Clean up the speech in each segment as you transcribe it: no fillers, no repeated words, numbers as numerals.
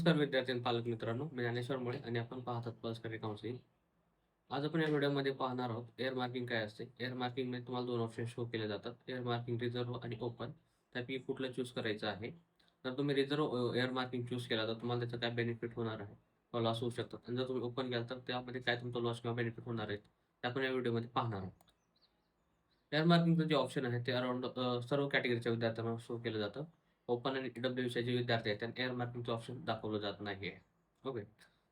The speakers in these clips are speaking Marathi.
नमस्कार विद्यार्थी आणि पालक मित्रांनो, मी ज्ञानेश्वर मुळे आणि आपण पाहत आहात पल्स करिअर काउन्सिलिंग. आज आपण या व्हिडिओमध्ये पाहणार आहोत एअर मार्किंग काय असते. एअर मार्किंगमध्ये तुम्हाला 2 ऑप्शन शो केले जातात. एअर मार्किंग रिझर्व्ह आणि ओपन. त्यापैकी कुठलं चूज करायचं आहे. जर तुम्ही रिझर्व्ह एअर मार्किंग चूज केला तर तुम्हाला त्याचा काय बेनिफिट होणार आहे किंवा लॉस होऊ शकतात आणि जर तुम्ही ओपन केला तर त्यामध्ये काय तुमचा लॉस किंवा बेनिफिट होणार आहेत, ते आपण या व्हिडिओमध्ये पाहणार आहोत. एअर मार्किंगचं जे ऑप्शन आहे ते अराउंड सर्व कॅटेगरीच्या विद्यार्थ्यांना शो केलं जातं. ओपन आणि ईडब्ल्यूचे जे विद्यार्थी आहेत त्यांना एअर मार्किंगचं ऑप्शन दाखवलं जात नाही आहे. ओके.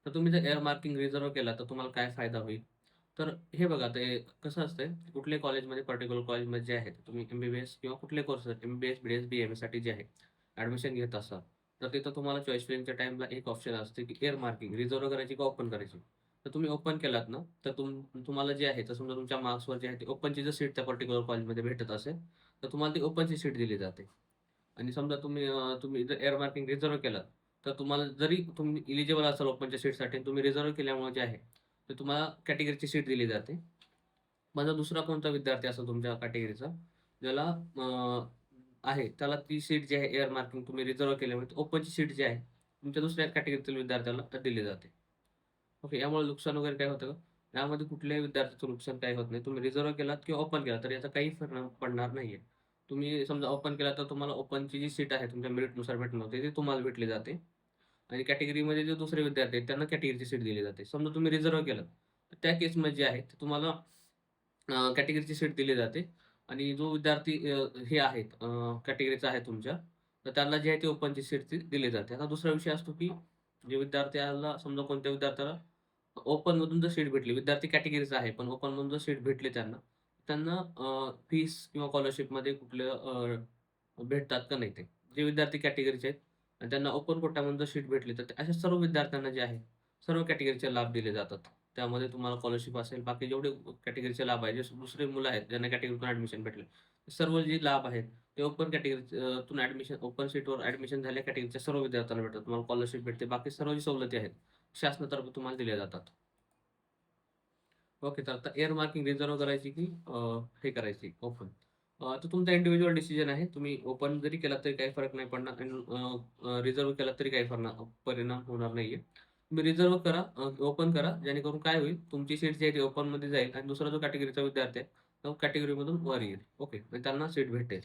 तर तुम्ही जर एअर मार्किंग रिझर्व्ह केला तर तुम्हाला काय फायदा होईल? तर हे बघा ते कसं असतंय, कुठल्याही कॉलेजमध्ये पर्टिक्युलर कॉलेजमध्ये जे आहे तुम्ही एम-बी-बी-एस किंवा कुठले कोर्स एम-बी-बी-एस, बी-डी-एस, बी-एम-एससाठी जे आहे ॲडमिशन घेत असाल, तर तिथं तुम्हाला चॉईस फिलिंगच्या टाईमला एक ऑप्शन असते की एअर मार्किंग रिझर्व्ह करायची का ओपन करायची. तर तुम्ही ओपन केलात ना, तर तुम्हाला जे आहे तर समजा तुमच्या मार्क्सवर जे आहे ते ओपनची जर सीट त्या पर्टिक्युलर कॉलेजमध्ये भेटत असेल, तर तुम्हाला ती ओपनची सीट दिली जाते. आणि समजा तुम्ही जर एअर मार्किंग रिझर्व्ह केलं, तर तुम्हाला जरी तुम्ही एलिजिबल असाल ओपनच्या सीटसाठी तुम्ही रिझर्व्ह केल्यामुळे जे आहे, तर तुम्हाला कॅटेगरीची सीट दिली जाते. माझा दुसरा कोणता विद्यार्थी असेल तुमच्या कॅटेगरीचा, ज्याला आहे त्याला ती सीट जी आहे एअर मार्किंग तुम्ही रिझर्व्ह केल्यामुळे ओपनची सीट जी आहे, तुमच्या दुसऱ्या कॅटेगरीतील विद्यार्थ्याला दिली जाते. ओके. यामुळे नुकसान वगैरे काय होतं का? यामध्ये कुठल्याही विद्यार्थ्याचं नुकसान काही होत नाही. तुम्ही रिझर्व्ह केलात किंवा ओपन केलात तर याचा काही परिणाम पडणार नाहीये. तुम्ही समजा ओपन केला तर तुम्हाला ओपनची जी सीट आहे तुमच्या मेरिटनुसार भेटणार होते ती तुम्हाला भेटली जाते आणि कॅटेगरीमध्ये जे दुसरे विद्यार्थी आहेत त्यांना कॅटेगरीची सीट दिली जाते. समजा तुम्ही रिझर्व्ह केलं, तर त्या केसमध्ये जे आहे ते तुम्हाला कॅटेगरीची सीट दिली जाते आणि जो विद्यार्थी हे आहेत कॅटेगरीचा आहे तुमच्या, तर त्यांना जे आहे ते ओपनची सीट ती दिली जाते. आता दुसरा विषय असतो की जे विद्यार्थ्याला समजा कोणत्या विद्यार्थ्याला ओपनमधून जर सीट भेटली, विद्यार्थी कॅटेगरीचा आहे, पण ओपनमधून जर सीट भेटली त्यांना, त्यांना फीस किंवा स्कॉलरशिपमध्ये कुठलं भेटतात का नाही ते. जे विद्यार्थी कॅटेगरीचे आहेत आणि त्यांना ओपन कोट्यामधून जर सीट भेटली, तर अशा सर्व विद्यार्थ्यांना जे आहे, सर्व कॅटेगरीचे लाभ दिले जातात. त्यामध्ये तुम्हाला स्कॉलरशिप असेल, बाकी जेवढे कॅटेगरीचे लाभ आहेत, जे दुसरे मुलं आहेत ज्यांना कॅटेगरीतून ॲडमिशन भेटले, सर्व जे लाभ आहेत, ते ओपन तून ओपन सीटवर ॲडमिशन झालेल्या कॅटेगरीच्या सर्व विद्यार्थ्यांना भेटतात. तुम्हाला स्कॉलरशिप भेटते, बाकी सर्व जी सवलती आहेत, शासनातर्फे तुम्हाला दिल्या जातात. ओके. तर आता एअर मार्किंग रिझर्व्ह करायची की हे करायची ओपन. तर तुमचा इंडिव्हिज्युअल डिसिजन आहे. तुम्ही ओपन जरी केलात तरी काही फरक नाही पडणार आणि रिझर्व्ह केलात तरी काही परिणाम होणार नाहीये. तुम्ही रिझर्व्ह करा, ओपन करा जेणेकरून काय होईल तुमची सीट जी आहे ती ओपनमध्ये जाईल आणि दुसरा जो कॅटेगरीचा विद्यार्थी आहे, तो कॅटेगरीमधून वर येईल. ओके. आणि त्यांना सीट भेटेल.